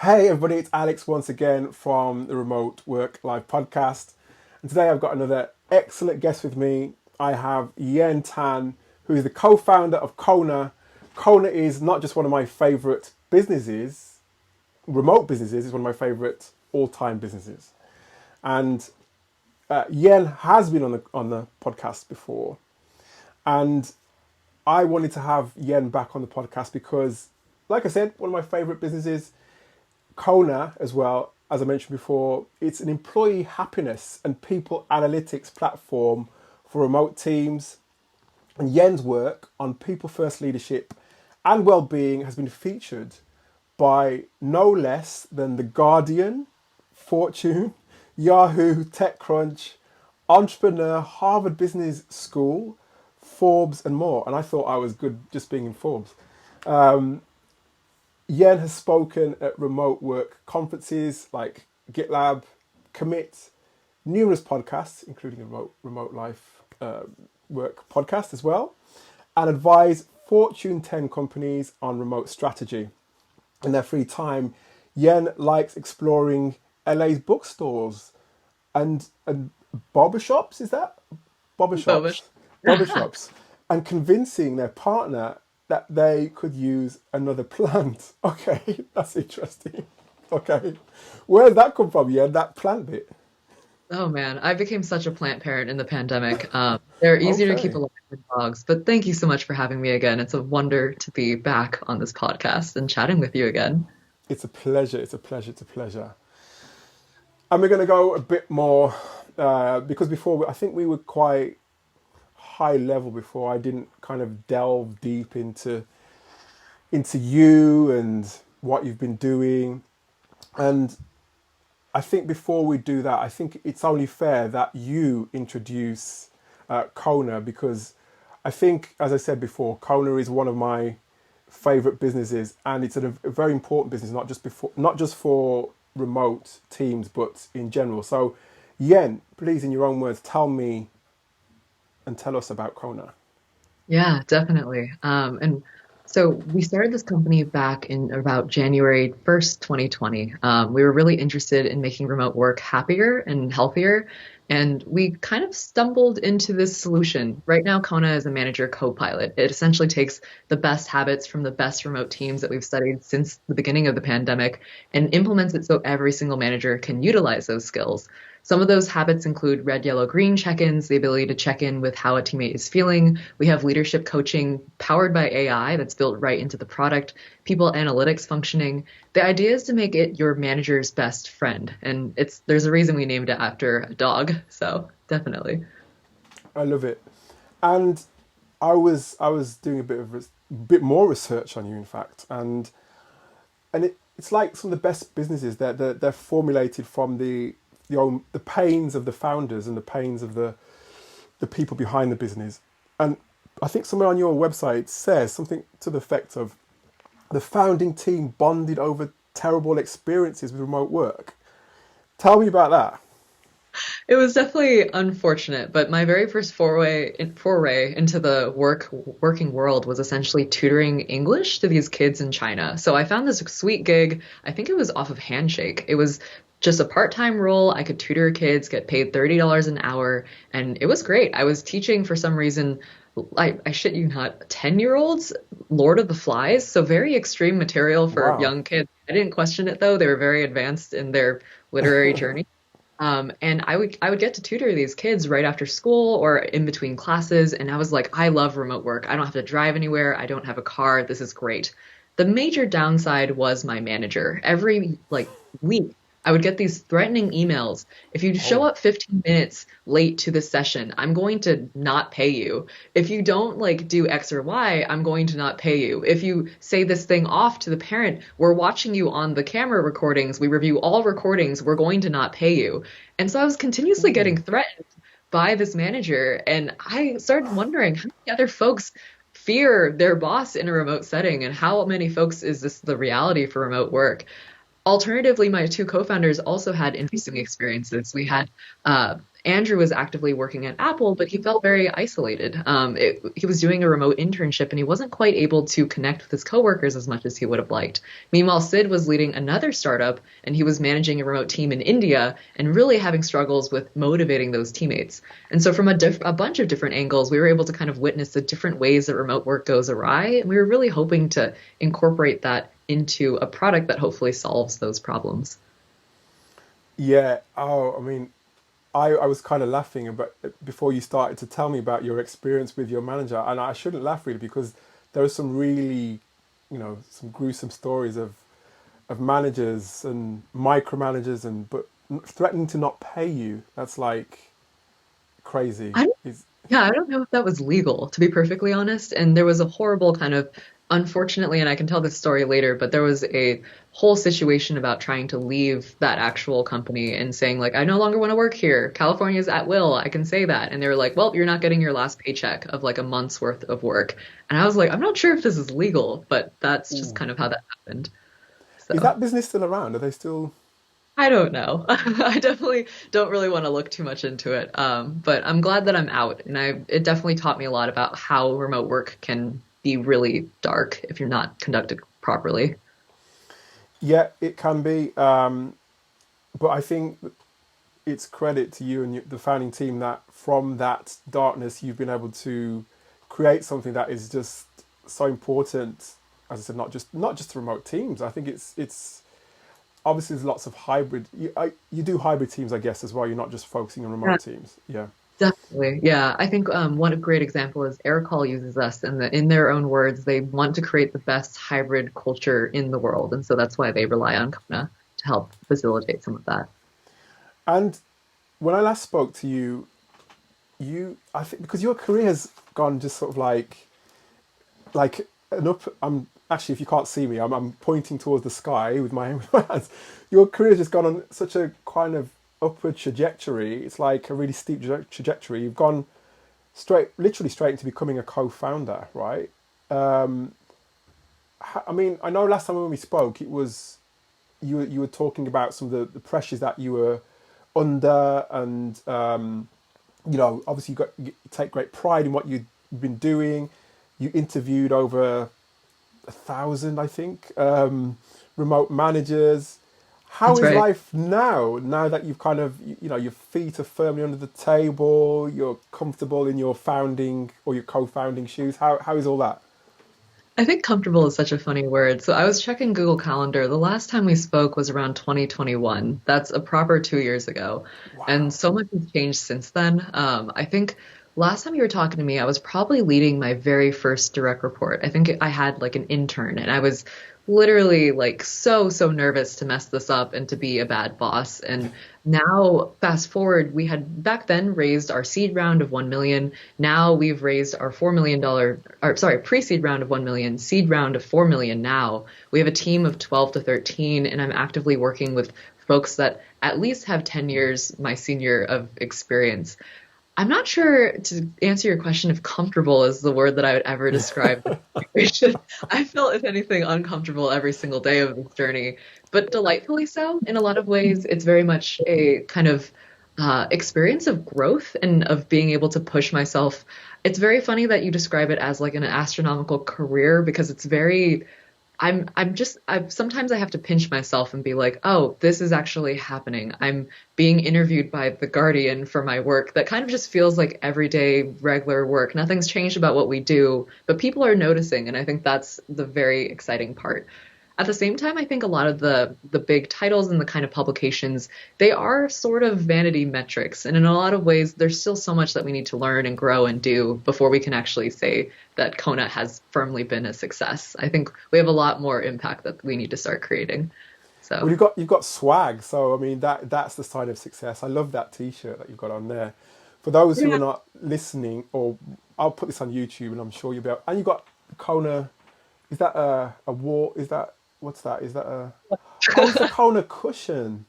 Hey everybody, it's Alex once again from the Remote Work Live podcast. And today I've got another excellent guest with me. I have Yen Tan, who is the co-founder of Kona. Kona is not just one of my favorite businesses, remote businesses, it's one of my favorite all-time businesses. And Yen has been on the podcast before. And I wanted to have Yen back on the podcast because, like I said, one of my favorite businesses, Kona, as well, as I mentioned before, it's an employee happiness and people analytics platform for remote teams. And Yen's work on people first leadership and well-being has been featured by no less than The Guardian, Fortune, Yahoo, TechCrunch, Entrepreneur, Harvard Business School, Forbes, and more. And I thought I was good just being in Forbes. Yen has spoken at remote work conferences like GitLab, Commit, numerous podcasts, including a remote life work podcast as well, and advised Fortune 10 companies on remote strategy. In their free time, Yen likes exploring LA's bookstores and barbershops, is that? Boba. Barbershops. Barbershops. And convincing their partner that they could use another plant. Okay, that's interesting. Okay. Where did that come from? Yeah, that plant bit. Oh man, I became such a plant parent in the pandemic. They're easier to keep Okay. alive than dogs. But thank you so much for having me again. It's a wonder to be back on this podcast and chatting with you again. It's a pleasure. It's a pleasure. It's a pleasure. And we're going to go a bit more because before I think we were quite high level before. I didn't kind of delve deep into you and what you've been doing. And I think before we do that, I think it's only fair that you introduce Kona because I think, as I said before, Kona is one of my favorite businesses, and it's a very important business, not just for remote teams, but in general. So, Yen, please, in your own words, tell me and tell us about Kona. Yeah, definitely. And so we started this company back in about January 1st, 2020. We were really interested in making remote work happier and healthier. And we kind of stumbled into this solution. Right now, Kona is a manager co-pilot. It essentially takes the best habits from the best remote teams that we've studied since the beginning of the pandemic and implements it so every single manager can utilize those skills. Some of those habits include red, yellow, green check-ins, the ability to check in with how a teammate is feeling. We have leadership coaching powered by AI that's built right into the product, people analytics functioning. The idea is to make it your manager's best friend. And there's a reason we named it after a dog. So definitely. I love it. And I was doing a bit more research on you, in fact, and it's like some of the best businesses that they're formulated from the pains of the founders and the pains of the people behind the business. And I think somewhere on your website says something to the effect of the founding team bonded over terrible experiences with remote work. Tell me about that. It was definitely unfortunate, but my very first foray into the working world was essentially tutoring English to these kids in China. So I found this sweet gig. I think it was off of Handshake. It was just a part-time role. I could tutor kids, get paid $30 an hour, and it was great. I was teaching for some reason, I shit you not, 10-year-olds, Lord of the Flies, so very extreme material for Wow. young kids. I didn't question it though. They were very advanced in their literary journey. And I would get to tutor these kids right after school or in between classes, and I was like, I love remote work. I don't have to drive anywhere. I don't have a car. This is great. The major downside was my manager. Every week, I would get these threatening emails. If you show Oh. up 15 minutes late to the session, I'm going to not pay you. If you don't do X or Y, I'm going to not pay you. If you say this thing off to the parent, we're watching you on the camera recordings. We review all recordings. We're going to not pay you. And so I was continuously getting threatened by this manager. And I started wondering how many other folks fear their boss in a remote setting and how many folks is this the reality for remote work. Alternatively, my two co-founders also had interesting experiences. We had Andrew was actively working at Apple, but he felt very isolated. He was doing a remote internship and he wasn't quite able to connect with his coworkers as much as he would have liked. Meanwhile, Sid was leading another startup and he was managing a remote team in India and really having struggles with motivating those teammates. And so, from a bunch of different angles, we were able to kind of witness the different ways that remote work goes awry. And we were really hoping to incorporate that into a product that hopefully solves those problems. Yeah. Oh, I mean, I was kind of laughing about before you started to tell me about your experience with your manager, and I shouldn't laugh really because there are some really, some gruesome stories of managers and micromanagers and but threatening to not pay you. That's like crazy. I Is Yeah, I don't know if that was legal, to be perfectly honest. And there was a horrible kind of, unfortunately, and I can tell this story later, but there was a whole situation about trying to leave that actual company and saying, like, I no longer want to work here. California's at will. I can say that. And they were like, well, you're not getting your last paycheck of like a month's worth of work. And I was like, I'm not sure if this is legal, but that's just kind of how that happened. is So. that business still around? Are they still? I don't know. I definitely don't really want to look too much into it. But I'm glad that I'm out, and it definitely taught me a lot about how remote work can be really dark if you're not conducted properly. Yeah, it can be. But I think it's credit to you and the founding team that from that darkness you've been able to create something that is just so important. As I said, not just to remote teams. I think it's obviously there's lots of hybrid. You do hybrid teams, I guess, as well. You're not just focusing on Yeah, remote teams. Yeah. definitely. Yeah, I think one great example is Aircall uses us, and in their own words, they want to create the best hybrid culture in the world, and so that's why they rely on Kona to help facilitate some of that. And when I last spoke to you, I think because your career has gone just sort of like an up. I'm actually, if you can't see me, I'm pointing towards the sky with my with my hands. Your career has just gone on such a kind of upward trajectory. It's like a really steep trajectory. You've gone literally straight into becoming a co-founder, right? I mean, I know last time when we spoke, it was you were talking about some of the pressures that you were under, and obviously you take great pride in what you've been doing. You interviewed over 1,000, I think, remote managers. How That's is right. life now? Now that you've kind of, your feet are firmly under the table, you're comfortable in your founding or your co-founding shoes. How is all that? I think comfortable is such a funny word. So I was checking Google Calendar. The last time we spoke was around 2021. That's a proper 2 years ago. And Wow. so much has changed since then. I think last time you were talking to me, I was probably leading my very first direct report. I think I had like an intern and I was literally like so nervous to mess this up and to be a bad boss. And now fast forward, we had back then raised our seed round of 1 million. Now we've raised our $4 million, or sorry, pre-seed round of 1 million, seed round of 4 million now. We have a team of 12 to 13, and I'm actively working with folks that at least have 10 years my senior of experience. I'm not sure to answer your question if comfortable is the word that I would ever describe the situation. I felt, if anything, uncomfortable every single day of this journey, but delightfully so. In a lot of ways, it's very much a kind of experience of growth and of being able to push myself. It's very funny that you describe it as like an astronomical career because it's very sometimes I have to pinch myself and be like, oh, this is actually happening. I'm being interviewed by The Guardian for my work that kind of just feels like everyday regular work. Nothing's changed about what we do, but people are noticing. And I think that's the very exciting part. At the same time, I think a lot of the big titles and the kind of publications, they are sort of vanity metrics. And in a lot of ways, there's still so much that we need to learn and grow and do before we can actually say that Kona has firmly been a success. I think we have a lot more impact that we need to start creating. Well, So, you've got swag, so I mean that's the sign of success. I love that T-shirt that you've got on there. For those who are yeah. not listening, or I'll put this on YouTube, and I'm sure you'll be able. And you got Kona. Is that a war? Is that what's that? Is that a? Oh, it's a Kona cushion.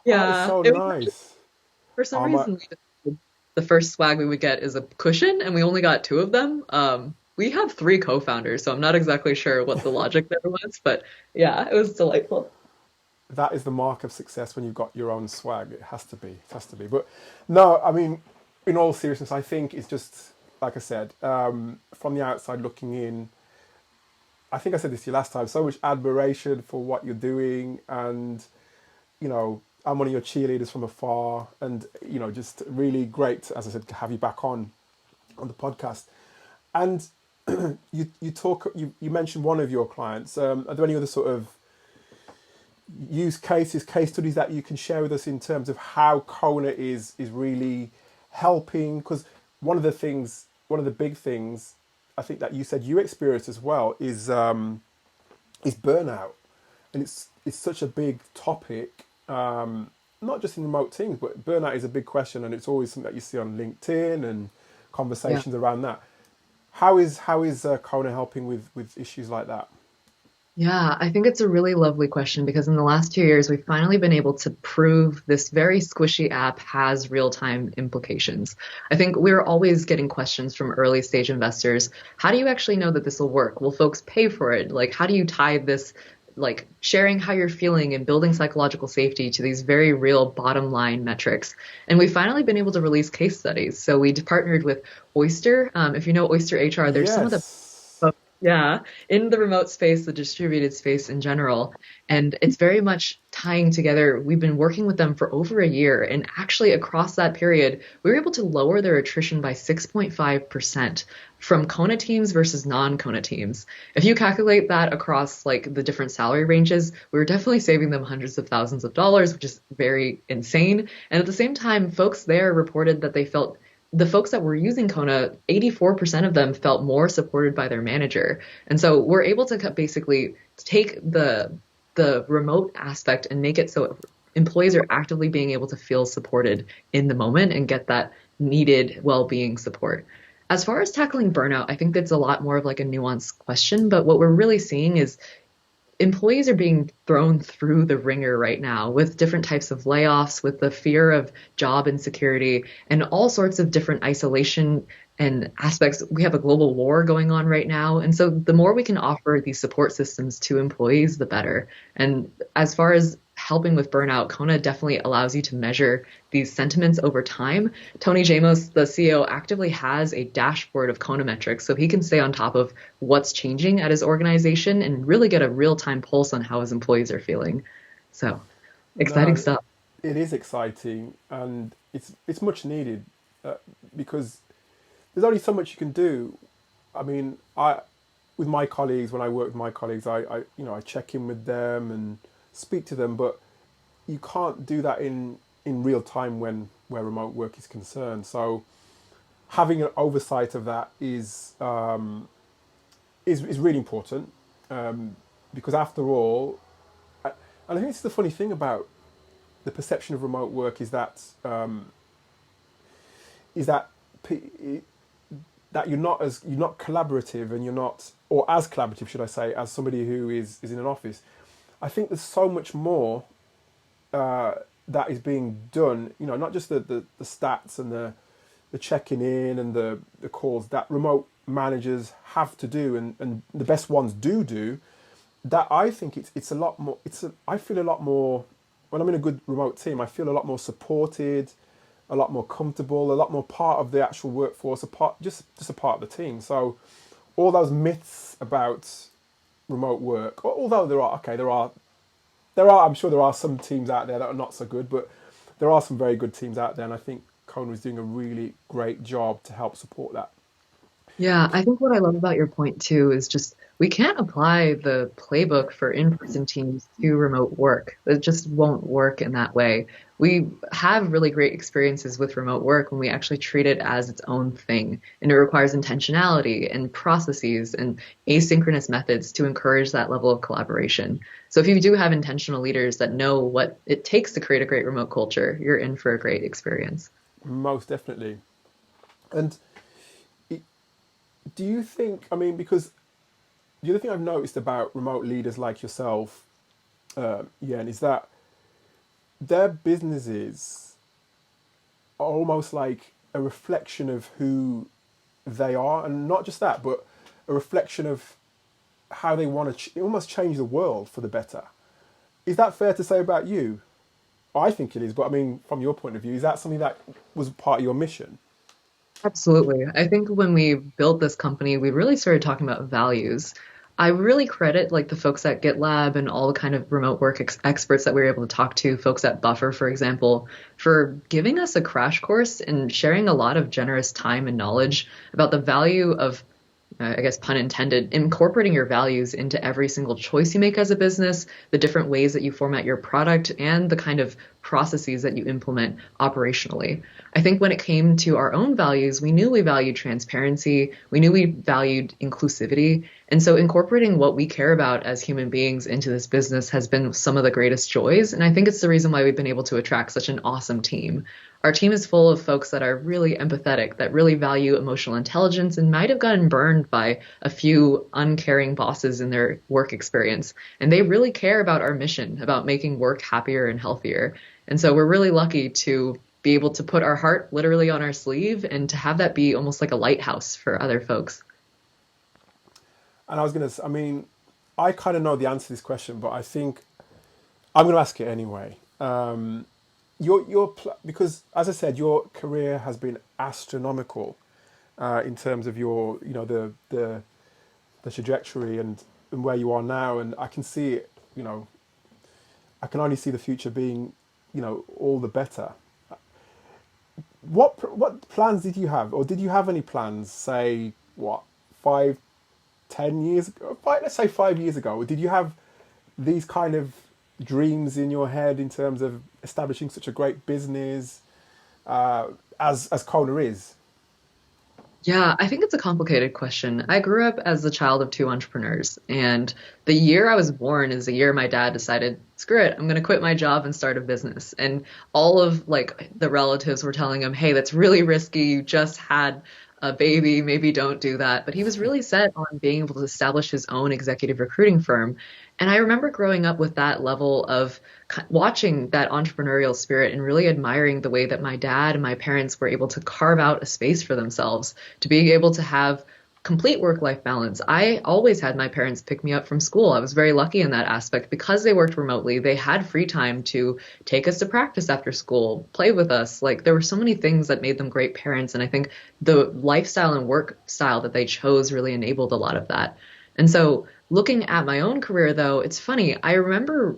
Oh, that is Yeah, so it was actually, nice. for some Oh my. reason, the first swag we would get is a cushion, and we only got two of them. We have three co-founders, so I'm not exactly sure what the logic there was, but yeah, it was delightful. that is the mark of success when you've got your own swag. It has to be. It has to be. But no, I mean, in all seriousness, I think it's just like I said, from the outside looking in. I think I said this to you last time. So much admiration for what you're doing, and I'm one of your cheerleaders from afar, and just really great, as I said, to have you back on the podcast. And you mentioned one of your clients. Are there any other sort of case studies that you can share with us in terms of how Kona is really helping? Because one of the big things I think that you said you experienced as well is burnout, and it's such a big topic, not just in remote teams, but burnout is a big question, and it's always something that you see on LinkedIn and Yeah. conversations around that. How is Kona helping with issues like that? Yeah, I think it's a really lovely question because in the last 2 years, we've finally been able to prove this very squishy app has real-time implications. I think we're always getting questions from early stage investors. How do you actually know that this will work? Will folks pay for it? Like, how do you tie this, like sharing how you're feeling and building psychological safety to these very real bottom line metrics? And we've finally been able to release case studies. So we partnered with Oyster. If you know Oyster HR, they're some of the Yes. yeah, in the remote space, the distributed space in general. And it's very much tying together. We've been working with them for over a year. And actually, across that period, we were able to lower their attrition by 6.5% from Kona teams versus non-Kona teams. If you calculate that across like the different salary ranges, we were definitely saving them hundreds of thousands of dollars, which is very insane. And at the same time, folks there reported that they felt the folks that were using Kona, 84% of them felt more supported by their manager. And so we're able to basically take the remote aspect and make it so employees are actively being able to feel supported in the moment and get that needed well-being support. As far as tackling burnout, I think that's a lot more of like a nuanced question, but what we're really seeing is employees are being thrown through the ringer right now with different types of layoffs, with the fear of job insecurity, and all sorts of different isolation and aspects. We have a global war going on right now. And so the more we can offer these support systems to employees, the better. And as far as helping with burnout, Kona definitely allows you to measure these sentiments over time. Tony Jamos, the CEO, actively has a dashboard of Kona metrics so he can stay on top of what's changing at his organization and really get a real-time pulse on how his employees are feeling. So exciting No, stuff. it is exciting, and it's much needed, because there's only so much you can do. I mean, I with my colleagues, when I work with my colleagues, I check in with them and speak to them, but you can't do that in real time where remote work is concerned. So having an oversight of that is really important, because after all, and I think it's the funny thing about the perception of remote work is that that you're not collaborative, and you're not, or as collaborative, should I say, as somebody who is in an office. I think there's so much more that is being done. Not just the stats and the checking in and the calls that remote managers have to do, and the best ones do. That I think it's a lot more. I feel a lot more when I'm in a good remote team. I feel a lot more supported, a lot more comfortable, a lot more part of the actual workforce, just a part of the team. So all those myths about remote work, although there are I'm sure there are some teams out there that are not so good, but there are some very good teams out there, and I think Kona is doing a really great job to help support that. Yeah, I think what I love about your point too is just we can't apply the playbook for in-person teams to remote work. It just won't work in that way. We have really great experiences with remote work when we actually treat it as its own thing. And it requires intentionality and processes and asynchronous methods to encourage that level of collaboration. So if you do have intentional leaders that know what it takes to create a great remote culture, you're in for a great experience. Most definitely. And do you think? I mean, because the other thing I've noticed about remote leaders like yourself, Yen, is that their businesses are almost like a reflection of who they are, and not just that, but a reflection of how they want to almost change the world for the better. Is that fair to say about you? I think it is, but I mean, from your point of view, is that something that was part of your mission? Absolutely. I think when we built this company, we really started talking about values. I really credit like the folks at GitLab and all the kind of remote work experts that we were able to talk to, folks at Buffer, for example, for giving us a crash course and sharing a lot of generous time and knowledge about the value of I guess pun intended, incorporating your values into every single choice you make as a business, the different ways that you format your product, and the kind of processes that you implement operationally. I think when it came to our own values, we knew we valued transparency, we knew we valued inclusivity. And so incorporating what we care about as human beings into this business has been some of the greatest joys. And I think it's the reason why we've been able to attract such an awesome team. Our team is full of folks that are really empathetic, that really value emotional intelligence and might have gotten burned by a few uncaring bosses in their work experience. And they really care about our mission, about making work happier and healthier. And so we're really lucky to be able to put our heart literally on our sleeve and to have that be almost like a lighthouse for other folks. And I mean, I kind of know the answer to this question, but I think I'm going to ask it anyway. Because as I said, your career has been astronomical in terms of your, the trajectory and where you are now, and I can see it. I can only see the future being, all the better. What plans did you have, or did you have any plans? Say what 5, 10 years ago? Let's say 5 years ago. Did you have these kind of dreams in your head in terms of establishing such a great business as Kona is? Yeah, I think it's a complicated question. I grew up as the child of two entrepreneurs, and the year I was born is the year my dad decided, screw it, I'm going to quit my job and start a business. And all of like the relatives were telling him, hey, that's really risky. You just had a baby, maybe don't do that. But he was really set on being able to establish his own executive recruiting firm. And I remember growing up with that level of watching that entrepreneurial spirit and really admiring the way that my dad and my parents were able to carve out a space for themselves, to being able to have complete work-life balance. I always had my parents pick me up from school. I was very lucky in that aspect because they worked remotely. They had free time to take us to practice after school, play with us. Like there were so many things that made them great parents. And I think the lifestyle and work style that they chose really enabled a lot of that. And so looking at my own career, though, it's funny. I remember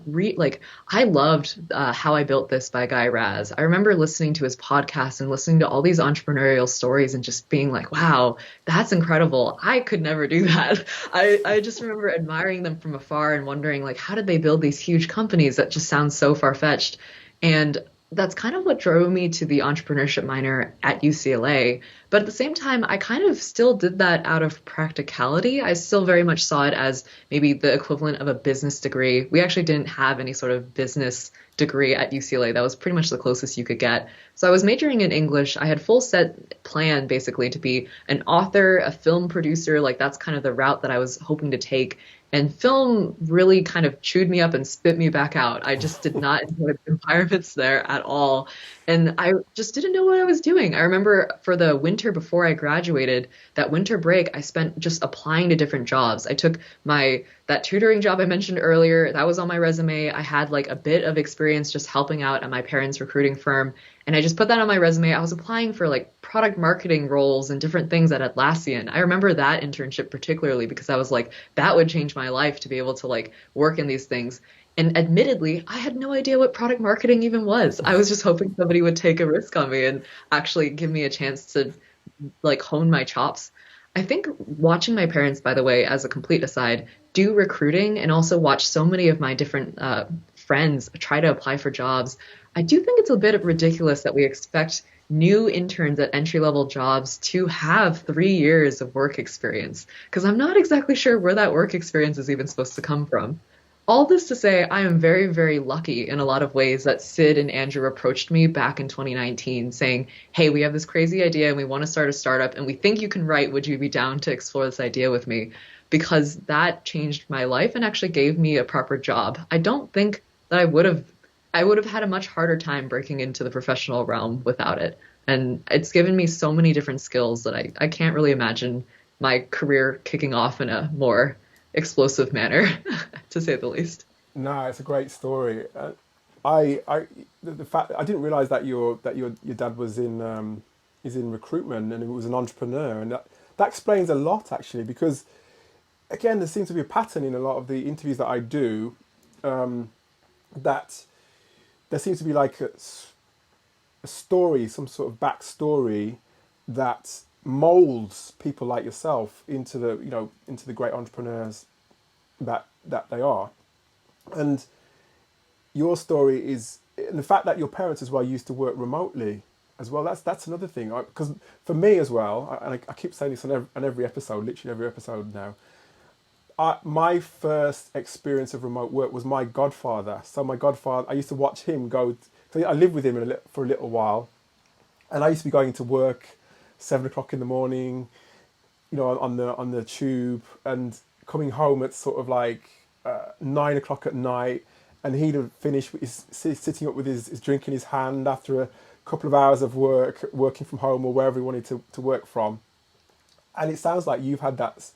I loved How I Built This by Guy Raz. I remember listening to his podcast and listening to all these entrepreneurial stories and just being like, wow, that's incredible. I could never do that. I just remember admiring them from afar and wondering, like, how did they build these huge companies that just sound so far-fetched? And that's kind of what drove me to the entrepreneurship minor at UCLA. But at the same time, I kind of still did that out of practicality. I still very much saw it as maybe the equivalent of a business degree. We actually didn't have any sort of business degree at UCLA. That was pretty much the closest you could get. So I was majoring in English. I had full set plan basically to be an author, a film producer. Like that's kind of the route that I was hoping to take. And film really kind of chewed me up and spit me back out. I just did not enjoy the environments there at all. And I just didn't know what I was doing. I remember for the winter before I graduated, that winter break, I spent just applying to different jobs. I took that tutoring job I mentioned earlier. That was on my resume. I had like a bit of experience just helping out at my parents' recruiting firm. And I just put that on my resume. I was applying for like product marketing roles and different things at Atlassian. I remember that internship particularly because I was like, that would change my life to be able to like work in these things. And admittedly, I had no idea what product marketing even was. I was just hoping somebody would take a risk on me and actually give me a chance to like hone my chops. I think watching my parents, by the way, as a complete aside, do recruiting and also watch so many of my different friends try to apply for jobs. I do think it's a bit ridiculous that we expect new interns at entry-level jobs to have 3 years of work experience, because I'm not exactly sure where that work experience is even supposed to come from. All this to say, I am very, very lucky in a lot of ways that Sid and Andrew approached me back in 2019 saying, hey, we have this crazy idea and we want to start a startup and we think you can write. Would you be down to explore this idea with me? Because that changed my life and actually gave me a proper job. I don't think that I would have had a much harder time breaking into the professional realm without it. And it's given me so many different skills that I can't really imagine my career kicking off in a more explosive manner, to say the least. No, it's a great story. The fact I didn't realize that your dad was in is in recruitment and he was an entrepreneur, and that explains a lot actually. Because again, there seems to be a pattern in a lot of the interviews that I do, that there seems to be like a story, some sort of backstory that molds people like yourself into the into the great entrepreneurs that they are. And your story is, and the fact that your parents as well used to work remotely as well. That's another thing. Because for me as well, and I keep saying this on every episode, literally every episode now. My first experience of remote work was my godfather. So my godfather, I used to watch him go. So I lived with him for a little while, and I used to be going to work 7 o'clock in the morning, on the tube, and coming home at sort of like 9 o'clock at night, and he'd have finished sitting up with his drink in his hand after a couple of hours of working from home or wherever he wanted to work from. And it sounds like you've had that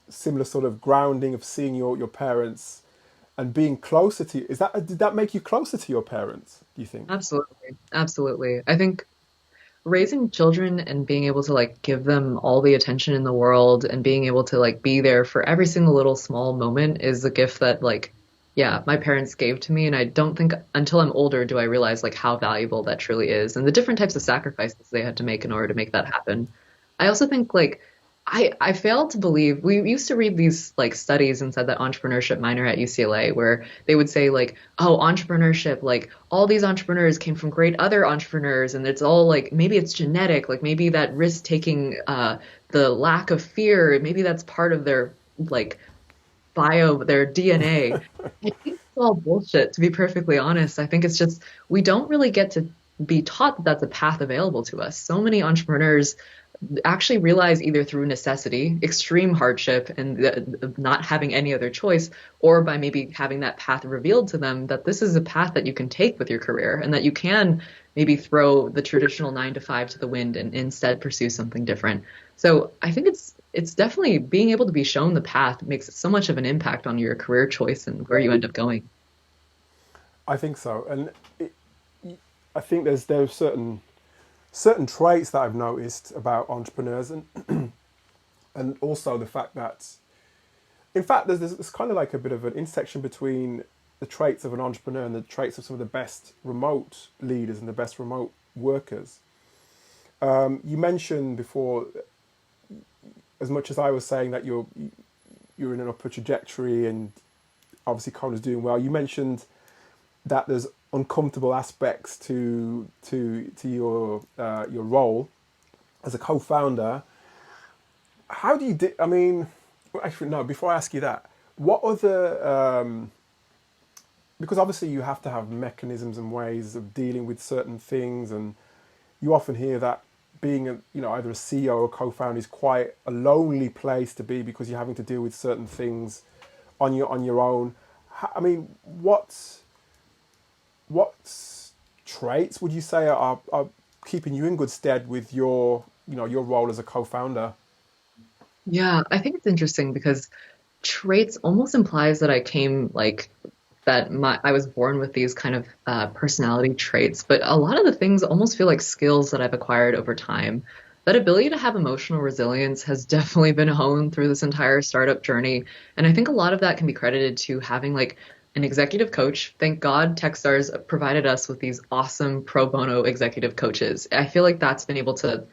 similar sort of grounding of seeing your parents and being closer to you. Did that make you closer to your parents, do you think? Absolutely. Absolutely. I think raising children and being able to like give them all the attention in the world and being able to like be there for every single little small moment is a gift that like, yeah, my parents gave to me. And I don't think until I'm older do I realize like how valuable that truly is and the different types of sacrifices they had to make in order to make that happen. I also think like I failed to believe we used to read these like studies inside that entrepreneurship minor at UCLA where they would say like, oh, entrepreneurship, like all these entrepreneurs came from great other entrepreneurs and it's all like maybe it's genetic, like maybe that risk taking, the lack of fear, maybe that's part of their like their DNA. I think it's all bullshit, to be perfectly honest. I think it's just we don't really get to be taught that that's a path available to us. So many entrepreneurs actually realize either through necessity, extreme hardship, and not having any other choice, or by maybe having that path revealed to them that this is a path that you can take with your career and that you can maybe throw the traditional 9 to 5 to the wind and instead pursue something different. So I think it's definitely being able to be shown the path makes so much of an impact on your career choice and where you end up going. I think so, and I think there's certain traits that I've noticed about entrepreneurs, and also the fact that, in fact, there's kind of like a bit of an intersection between the traits of an entrepreneur and the traits of some of the best remote leaders and the best remote workers. You mentioned before, as much as I was saying that you're in an upper trajectory and obviously Kona's doing well, you mentioned that there's uncomfortable aspects to your role as a co-founder. How do you I mean, well, actually no, before I ask you that, what other because obviously you have to have mechanisms and ways of dealing with certain things, and you often hear that being either a CEO or co-founder is quite a lonely place to be because you're having to deal with certain things on your own. I mean, what traits would you say are keeping you in good stead with your role as a co-founder? Yeah, I think it's interesting because traits almost implies that I came like that I was born with these kind of personality traits, but a lot of the things almost feel like skills that I've acquired over time. That ability to have emotional resilience has definitely been honed through this entire startup journey. And I think a lot of that can be credited to having like an executive coach. Thank God Techstars provided us with these awesome pro bono executive coaches. I feel like that's been able to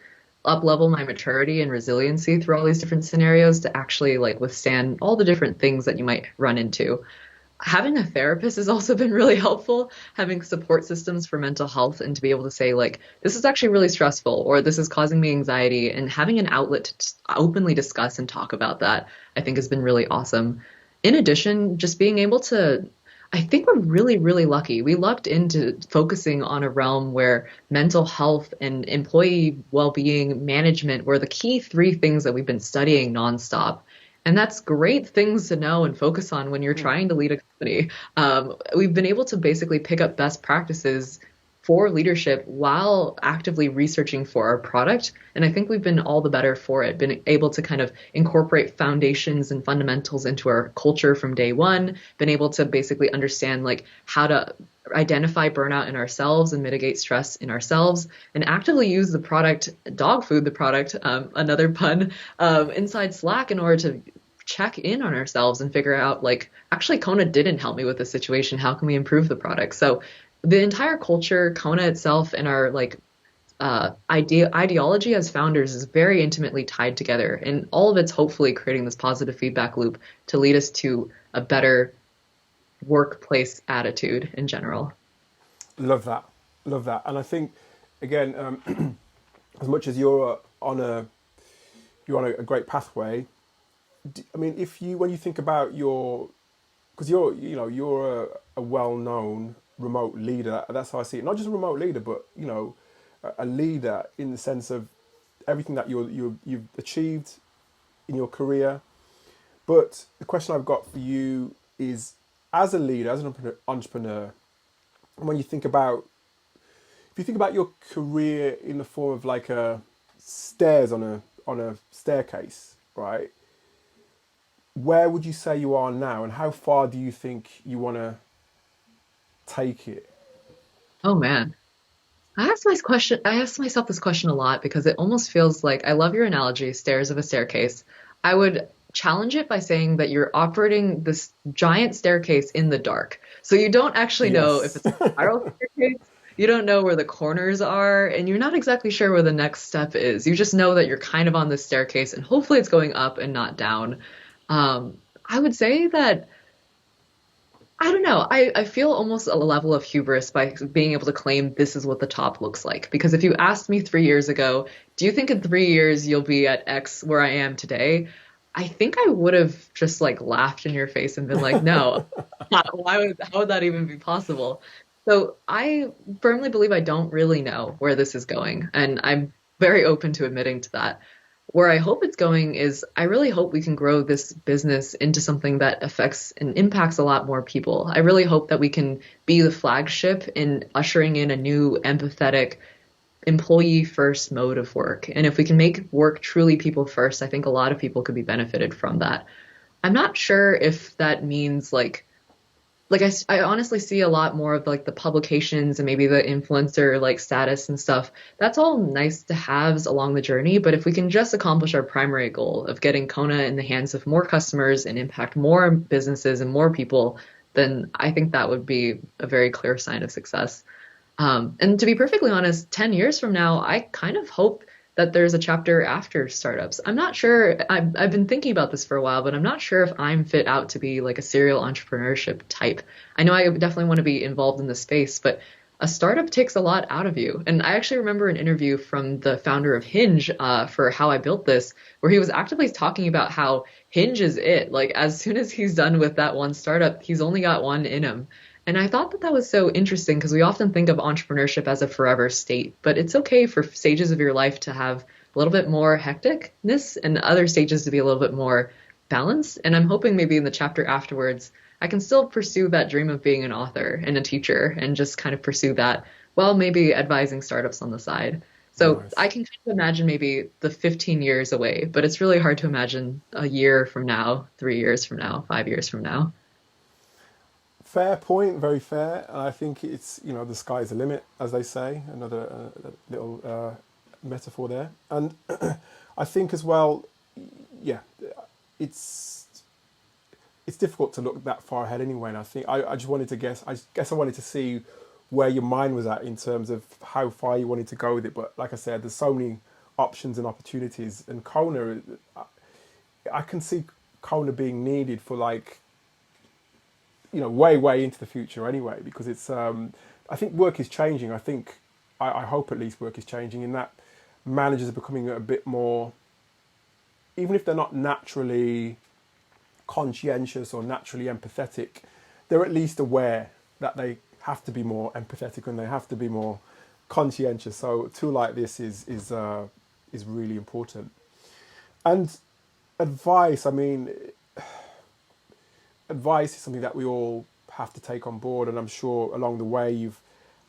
up level my maturity and resiliency through all these different scenarios to actually like withstand all the different things that you might run into. Having a therapist has also been really helpful, having support systems for mental health and to be able to say like, this is actually really stressful or this is causing me anxiety, and having an outlet to openly discuss and talk about that, I think has been really awesome. In addition, just being able to, I think we're really, really lucky. We lucked into focusing on a realm where mental health and employee well-being management were the key three things that we've been studying nonstop. And that's great things to know and focus on when you're trying to lead a company. We've been able to basically pick up best practices for leadership while actively researching for our product. And I think we've been all the better for it, been able to kind of incorporate foundations and fundamentals into our culture from day one, been able to basically understand like how to identify burnout in ourselves and mitigate stress in ourselves and actively use the product, dog food, the product, another pun, inside Slack in order to check in on ourselves and figure out like, actually, Kona didn't help me with this situation. How can we improve the product? So the entire culture, Kona itself, and our like ideology as founders is very intimately tied together, and all of it's hopefully creating this positive feedback loop to lead us to a better workplace attitude in general. Love that. Love that. And I think, again, as much as you're on a great pathway. I mean, if you when you think about your, because you're a well-known remote leader. That's how I see it. Not just a remote leader, but a leader in the sense of everything that you've achieved in your career. But the question I've got for you is, as a leader, as an entrepreneur, when you think about, if you think about your career in the form of like a stairs on a staircase, right? Where would you say you are now, and how far do you think you want to take it? Oh man. I ask myself this question a lot because it almost feels like I love your analogy, stairs of a staircase. I would challenge it by saying that you're operating this giant staircase in the dark. So you don't actually know if Yes. it's a spiral staircase. You don't know where the corners are, and you're not exactly sure where the next step is. You just know that you're kind of on this staircase, and hopefully it's going up and not down. I would say that I don't know. I feel almost a level of hubris by being able to claim this is what the top looks like. Because if you asked me 3 years ago, do you think in 3 years you'll be at X where I am today? I think I would have just like laughed in your face and been like, no, how would that even be possible? So I firmly believe I don't really know where this is going. And I'm very open to admitting to that. Where I hope it's going is I really hope we can grow this business into something that affects and impacts a lot more people. I really hope that we can be the flagship in ushering in a new empathetic employee first mode of work. And if we can make work truly people first, I think a lot of people could be benefited from that. I'm not sure if that means I honestly see a lot more of like the publications and maybe the influencer like status and stuff. That's all nice to haves along the journey, but if we can just accomplish our primary goal of getting Kona in the hands of more customers and impact more businesses and more people, then I think that would be a very clear sign of success. And to be perfectly honest, 10 years from now, I kind of hope that there's a chapter after startups. I'm not sure. I've been thinking about this for a while, but I'm not sure if I'm fit out to be like a serial entrepreneurship type. I know I definitely want to be involved in the space, but a startup takes a lot out of you. And I actually remember an interview from the founder of Hinge for How I Built This, where he was actively talking about how Hinge is it. Like as soon as he's done with that one startup, he's only got one in him. And I thought that that was so interesting because we often think of entrepreneurship as a forever state, but it's okay for stages of your life to have a little bit more hecticness and other stages to be a little bit more balanced. And I'm hoping maybe in the chapter afterwards, I can still pursue that dream of being an author and a teacher and just kind of pursue that while maybe advising startups on the side. So I Nice. can kind of imagine maybe the 15 years away, but it's really hard to imagine a year from now, 3 years from now, 5 years from now. Fair point, very fair. And I think it's, the sky's the limit, as they say. Another little metaphor there. And I think as well, yeah, it's it's difficult to look that far ahead anyway. And I think I just wanted to guess. I guess I wanted to see where your mind was at in terms of how far you wanted to go with it. But like I said, there's so many options and opportunities. And Kona, I can see Kona being needed for like way way into the future anyway, because it's I think work is changing. I think I hope at least work is changing in that managers are becoming a bit more, even if they're not naturally conscientious or naturally empathetic, they're at least aware that they have to be more empathetic and they have to be more conscientious. So a tool like this is really important. And advice, I mean, advice is something that we all have to take on board, and I'm sure along the way you've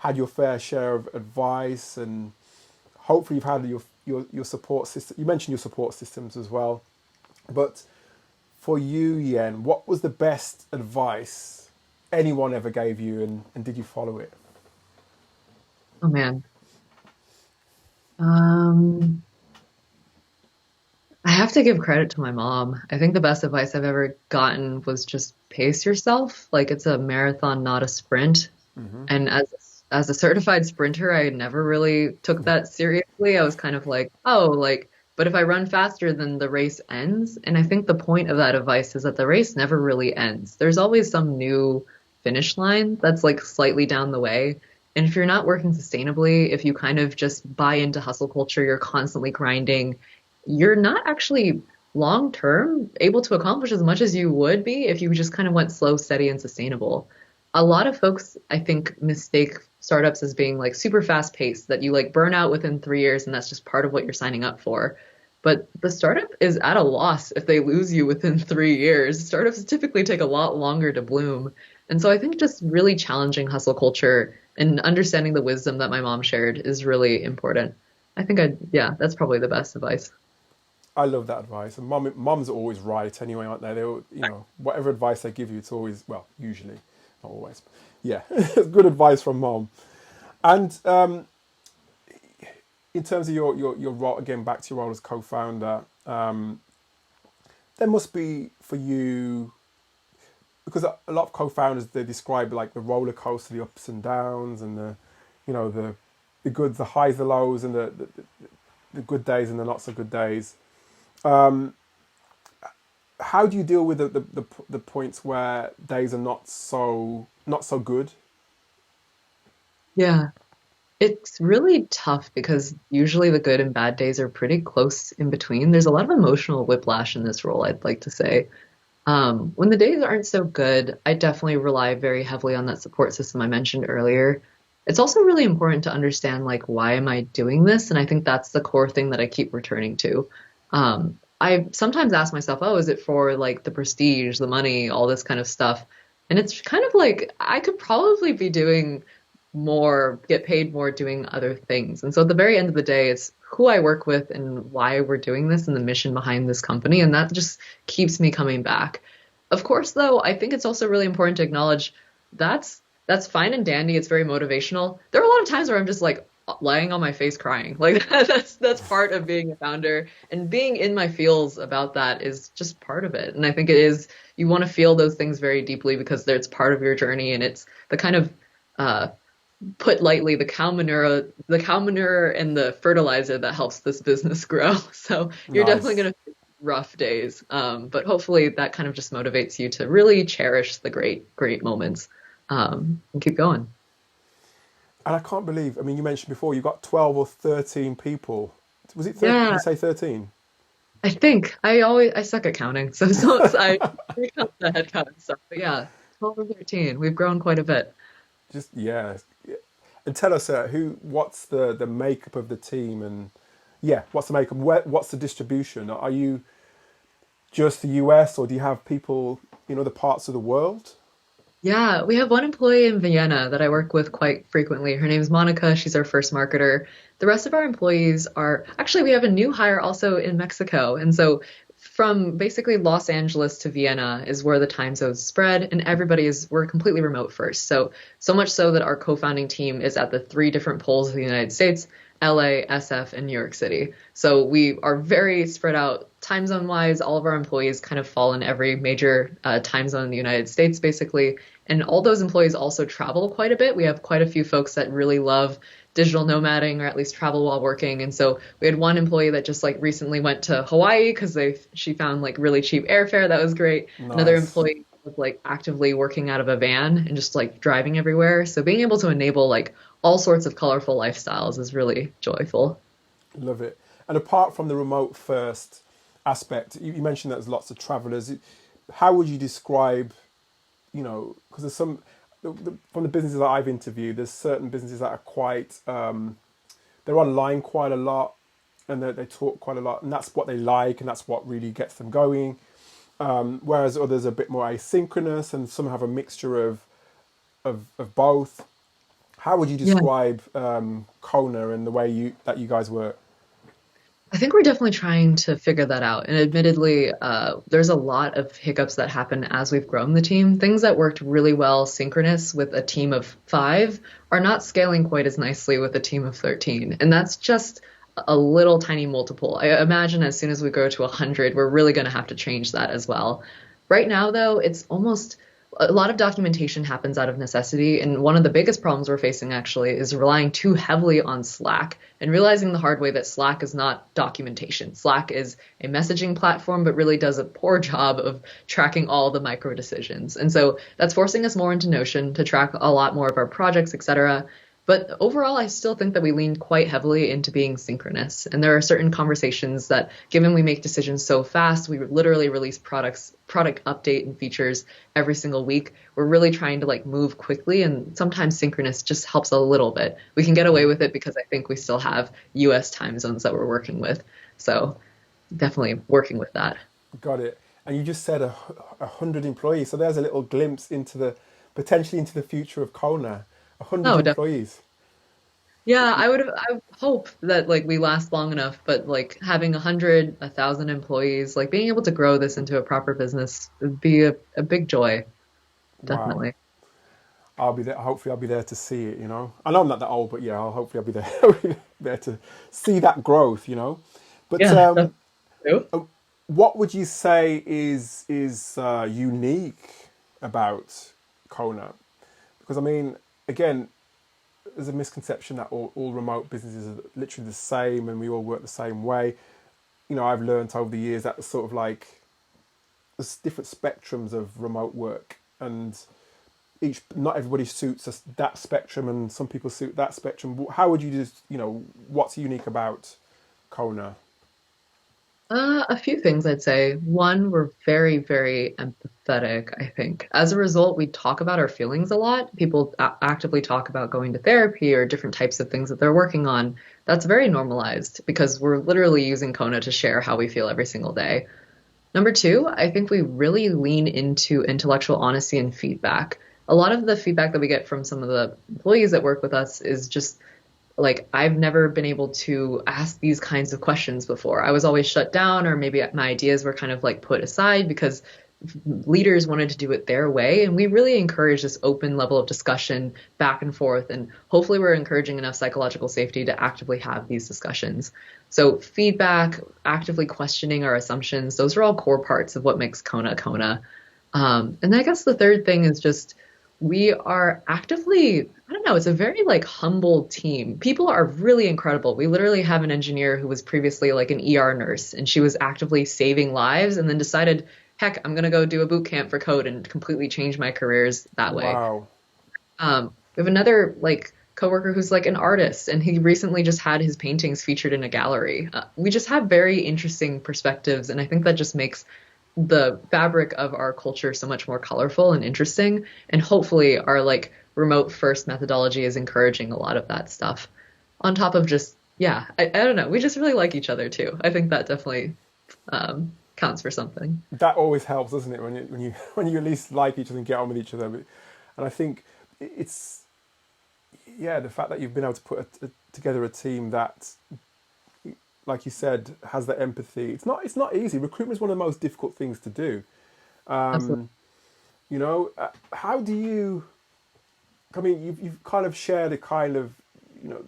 had your fair share of advice, and hopefully you've had your support system. You mentioned your support systems as well, but for you, Yen, what was the best advice anyone ever gave you, and did you follow it? Oh man. Um, I have to give credit to my mom. I think the best advice I've ever gotten was just pace yourself. Like it's a marathon, not a sprint. Hmm. And as a certified sprinter, I never really took that seriously. I was kind of like, oh, like, but if I run faster, then the race ends. And I think the point of that advice is that the race never really ends. There's always some new finish line that's like slightly down the way. And if you're not working sustainably, if you kind of just buy into hustle culture, you're constantly grinding, you're not actually long term able to accomplish as much as you would be if you just kind of went slow, steady, and sustainable. A lot of folks, I think, mistake startups as being like super fast paced, that you like burn out within 3 years and that's just part of what you're signing up for. But the startup is at a loss if they lose you within 3 years. Startups typically take a lot longer to bloom. And so I think just really challenging hustle culture and understanding the wisdom that my mom shared is really important. Yeah, that's probably the best advice. I love that advice. And mums are always right anyway, aren't they? Whatever advice they give you, it's always, well, usually, not always. Yeah, good advice from mom. And in terms of your role, again, back to your role as co-founder, there must be for you, because a lot of co-founders, they describe like the roller coaster, the ups and downs, and the goods, the highs, the lows, and the good days and the not so good days. Um, how do you deal with the points where days are not so good? Yeah. It's really tough because usually the good and bad days are pretty close in between. There's a lot of emotional whiplash in this role, I'd like to say. When the days aren't so good, I definitely rely very heavily on that support system I mentioned earlier. It's also really important to understand, like, why am I doing this? And I think that's the core thing that I keep returning to. I sometimes ask myself, oh, is it for like the prestige, the money, all this kind of stuff? And it's kind of like I could probably be doing more, get paid more doing other things. And so at the very end of the day, it's who I work with and why we're doing this and the mission behind this company. And that just keeps me coming back. Of course, though, I think it's also really important to acknowledge that's fine and dandy. It's very motivational. There are a lot of times where I'm just like lying on my face crying. Like that's part of being a founder, and being in my feels about that is just part of it. And I think it is, you want to feel those things very deeply because it's part of your journey, and it's the kind of uh, put lightly, the cow manure and the fertilizer that helps this business grow. So you're definitely Nice. going to face rough days, but hopefully that kind of just motivates you to really cherish the great moments, and keep going. And I can't believe, I mean, you mentioned before you got 12 or 13 people. Was it 13? Did Yeah, you say 13? I think I suck at counting, I count the head count and stuff. But yeah, 12 or 13. We've grown quite a bit. Just, yeah. And tell us, what's the makeup of the team, and yeah, what's the makeup? What's the distribution? Are you just the US, or do you have people in other parts of the world? Yeah, we have one employee in Vienna that I work with quite frequently. Her name is Monica. She's our first marketer. The rest of our employees are actually, we have a new hire also in Mexico. And so from basically Los Angeles to Vienna is where the time zones spread, and we're completely remote first. So much so that our co-founding team is at the three different poles of the United States: LA, SF, and New York City. So we are very spread out time zone wise. All of our employees kind of fall in every major time zone in the United States, basically. And all those employees also travel quite a bit. We have quite a few folks that really love digital nomading, or at least travel while working. And so we had one employee that just like recently went to Hawaii because she found like really cheap airfare. That was great. Another Nice. employee was like actively working out of a van and just like driving everywhere. So being able to enable like all sorts of colorful lifestyles is really joyful. Love it. And apart from the remote first aspect, you mentioned that there's lots of travelers. How would you describe, because there's from the businesses that I've interviewed, there's certain businesses that are quite, they're online quite a lot, and they talk quite a lot, and that's what they like, and that's what really gets them going. Whereas others are a bit more asynchronous, and some have a mixture of both. How would you Yeah. describe Kona and the way you guys work? I think we're definitely trying to figure that out. And admittedly, there's a lot of hiccups that happen as we've grown the team. Things that worked really well synchronous with a team of 5 are not scaling quite as nicely with a team of 13. And that's just a little tiny multiple. I imagine as soon as we grow to 100, we're really going to have to change that as well. Right now, though, it's almost a lot of documentation happens out of necessity. And one of the biggest problems we're facing actually is relying too heavily on Slack and realizing the hard way that Slack is not documentation. Slack is a messaging platform, but really does a poor job of tracking all the micro decisions. And so that's forcing us more into Notion to track a lot more of our projects, et cetera. But overall, I still think that we lean quite heavily into being synchronous. And there are certain conversations that, given we make decisions so fast, we literally release product update and features every single week. We're really trying to like move quickly, and sometimes synchronous just helps a little bit. We can get away with it because I think we still have US time zones that we're working with. So definitely working with that. Got it. And you just said 100 employees, so there's a little glimpse into the potentially into the future of Kona. 100 No, employees. yeah, I would hope that like we last long enough, but like having 100, 1,000 employees, like being able to grow this into a proper business would be a big joy, Wow. definitely. I'll be there. Hopefully, I'll be there to see it. I know I'm not that old, but yeah, hopefully I'll be there. I'll be there to see that growth. But Yeah, that's true. what would you say is unique about Kona? Because I mean, again, there's a misconception that all remote businesses are literally the same and we all work the same way. I've learned over the years that sort of like there's different spectrums of remote work, and not everybody suits us that spectrum, and some people suit that spectrum. How would you just what's unique about Kona? A few things I'd say. One, we're very, very empathetic, I think. As a result, we talk about our feelings a lot. People actively talk about going to therapy or different types of things that they're working on. That's very normalized because we're literally using Kona to share how we feel every single day. Number two, I think we really lean into intellectual honesty and feedback. A lot of the feedback that we get from some of the employees that work with us is just like, I've never been able to ask these kinds of questions before. I was always shut down, or maybe my ideas were kind of like put aside because leaders wanted to do it their way. And we really encourage this open level of discussion back and forth. And hopefully, we're encouraging enough psychological safety to actively have these discussions. So, feedback, actively questioning our assumptions, those are all core parts of what makes Kona Kona. And then I guess the third thing is just we are actively, I don't know, it's a very like humble team. People are really incredible. We literally have an engineer who was previously like an ER nurse, and she was actively saving lives and then decided, heck, I'm going to go do a boot camp for code and completely change my careers that way. Wow. We have another like coworker who's like an artist, and he recently just had his paintings featured in a gallery. We just have very interesting perspectives, and I think that just makes the fabric of our culture so much more colorful and interesting. And hopefully our like remote first methodology is encouraging a lot of that stuff. On top of just, yeah, I don't know. We just really like each other too. I think that definitely counts for something. That always helps, doesn't it? When you when you at least like each other and get on with each other. And I think it's yeah, the fact that you've been able to put together a team that, like you said, has that empathy. It's not easy. Recruitment is one of the most difficult things to do. Absolutely. How do you? I mean, you've kind of shared a kind of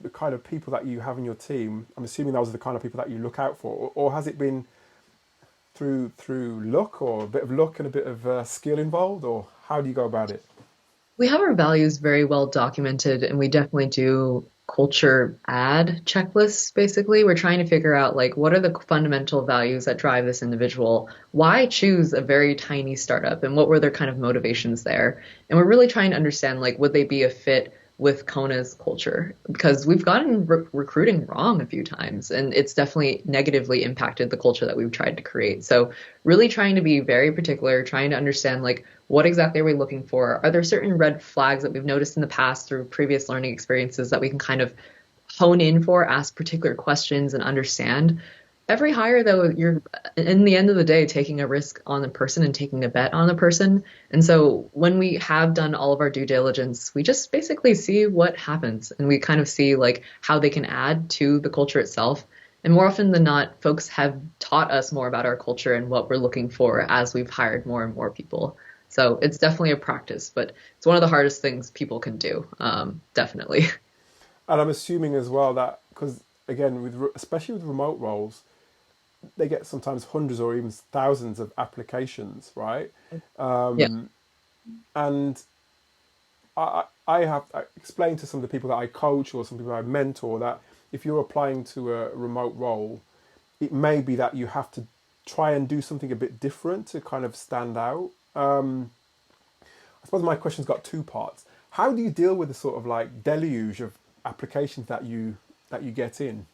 the kind of people that you have in your team. I'm assuming those are the kind of people that you look out for, or has it been through luck, or a bit of luck and a bit of skill involved, or how do you go about it? We have our values very well documented, and we definitely do culture ad checklists. Basically, we're trying to figure out like what are the fundamental values that drive this individual, why choose a very tiny startup, and what were their kind of motivations there. And we're really trying to understand like would they be a fit with Kona's culture, because we've gotten recruiting wrong a few times, and it's definitely negatively impacted the culture that we've tried to create. So really trying to be very particular, trying to understand like what exactly are we looking for? Are there certain red flags that we've noticed in the past through previous learning experiences that we can kind of hone in for, ask particular questions and understand? Every hire, though, you're in the end of the day taking a risk on the person and taking a bet on the person. And so when we have done all of our due diligence, we just basically see what happens and we kind of see like how they can add to the culture itself. And more often than not, folks have taught us more about our culture and what we're looking for as we've hired more and more people. So it's definitely a practice, but it's one of the hardest things people can do. Definitely. And I'm assuming as well that because again, especially with remote roles, they get sometimes hundreds or even thousands of applications, right? Yeah. And I have explained to some of the people that I coach or some people I mentor that if you're applying to a remote role, it may be that you have to try and do something a bit different to kind of stand out. I suppose my question's got two parts. How do you deal with the sort of like deluge of applications that you get in?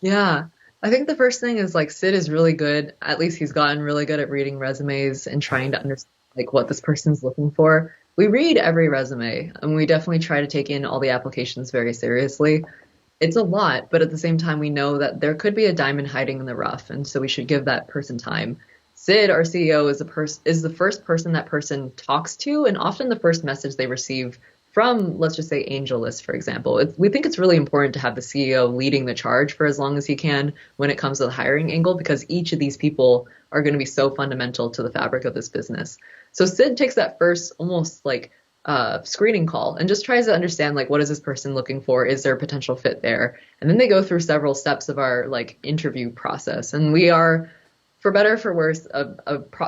Yeah. I think the first thing is like Sid is really good. At least he's gotten really good at reading resumes and trying to understand like what this person's looking for. We read every resume and we definitely try to take in all the applications very seriously. It's a lot, but at the same time, we know that there could be a diamond hiding in the rough, and so we should give that person time. Sid, our CEO, is the first person that person talks to, and often the first message they receive from, let's just say, AngelList, for example. We think it's really important to have the CEO leading the charge for as long as he can when it comes to the hiring angle, because each of these people are going to be so fundamental to the fabric of this business. So Sid takes that first, almost like screening call and just tries to understand like what is this person looking for? Is there a potential fit there? And then they go through several steps of our like interview process. And we are, for better or for worse,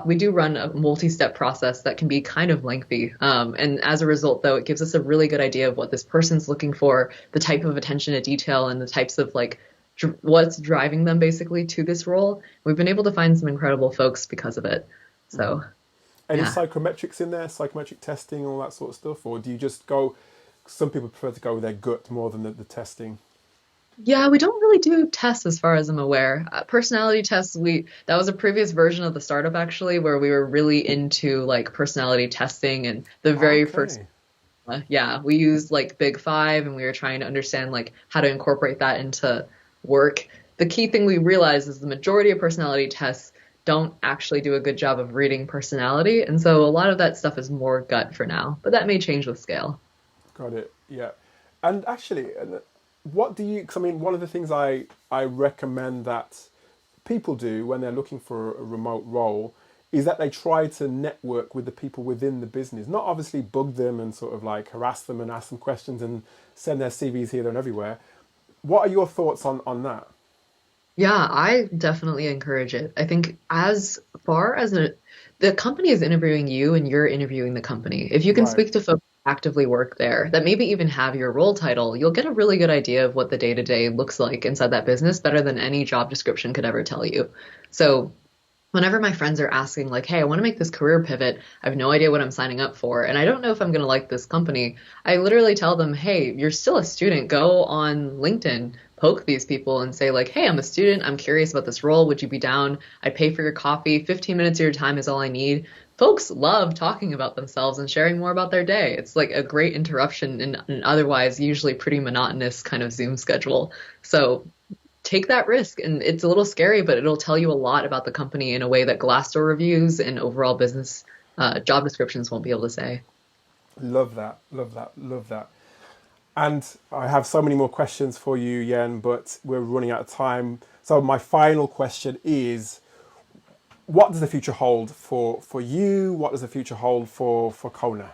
we do run a multi-step process that can be kind of lengthy. And as a result, though, it gives us a really good idea of what this person's looking for, the type of attention to detail, and the types of like what's driving them basically to this role. We've been able to find some incredible folks because of it. So Any yeah. psychometrics in there, psychometric testing, all that sort of stuff, or do you just go? Some people prefer to go with their gut more than the testing. Yeah, we don't really do tests as far as I'm aware. Personality tests, we that was a previous version of the startup actually, where we were really into like personality testing and the very first, Okay, yeah, we used like Big Five and we were trying to understand like how to incorporate that into work. The key thing we realized is the majority of personality tests don't actually do a good job of reading personality, and so a lot of that stuff is more gut for now, but that may change with scale. got it. Yeah, and actually, what do you? Cause I mean, one of the things I recommend that people do when they're looking for a remote role is that they try to network with the people within the business. Not obviously bug them and sort of like harass them and ask them questions and send their CVs here, there, and everywhere. What are your thoughts on that? Yeah, I definitely encourage it. I think as far as the company is interviewing you and you're interviewing the company, if you can Right. speak to folks who actively work there that maybe even have your role title, you'll get a really good idea of what the day-to-day looks like inside that business better than any job description could ever tell you. So whenever my friends are asking like, hey, I want to make this career pivot, I have no idea what I'm signing up for, and I don't know if I'm going to like this company, I literally tell them, hey, you're still a student. Go on LinkedIn, poke these people and say like, hey, I'm a student. I'm curious about this role. Would you be down? I pay for your coffee. 15 minutes of your time is all I need. Folks love talking about themselves and sharing more about their day. It's like a great interruption in an otherwise usually pretty monotonous kind of Zoom schedule. So take that risk. And it's a little scary, but it'll tell you a lot about the company in a way that Glassdoor reviews and overall business job descriptions won't be able to say. Love that. Love that. Love that. And I have so many more questions for you, Yen, but we're running out of time. So my final question is, what does the future hold for you? What does the future hold for Kona?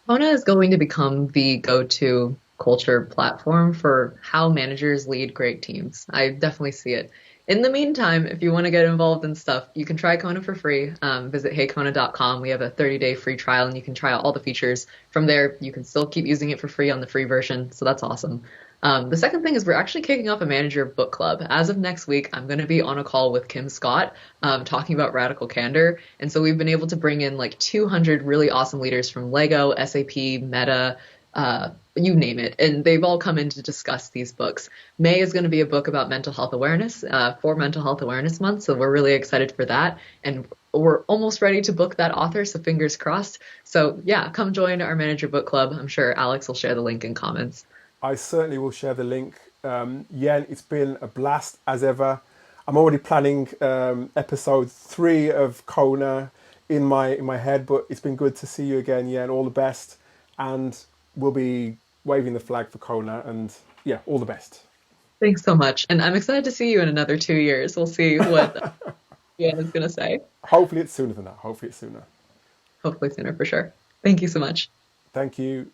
Kona is going to become the go-to culture platform for how managers lead great teams. I definitely see it. In the meantime, if you want to get involved in stuff, you can try Kona for free. Visit heykona.com. We have a 30-day free trial and you can try out all the features. From there, you can still keep using it for free on the free version. So that's awesome. The second thing is we're actually kicking off a manager book club. As of next week, I'm going to be on a call with Kim Scott talking about radical candor. And so we've been able to bring in like 200 really awesome leaders from Lego, SAP, Meta, you name it. And they've all come in to discuss these books. May is going to be a book about mental health awareness for Mental Health Awareness Month. So we're really excited for that. And we're almost ready to book that author. So fingers crossed. So yeah, come join our manager book club. I'm sure Alex will share the link in comments. I certainly will share the link Yen, it's been a blast as ever. I'm already planning episode 3 of Kona in my head, but it's been good to see you again, Yen. All the best, and we'll be waving the flag for Kona, and yeah, all the best. Thanks so much. And I'm excited to see you in another 2 years. We'll see what Ian is going to say. Hopefully it's sooner than that. Hopefully it's sooner. Hopefully sooner for sure. Thank you so much. Thank you.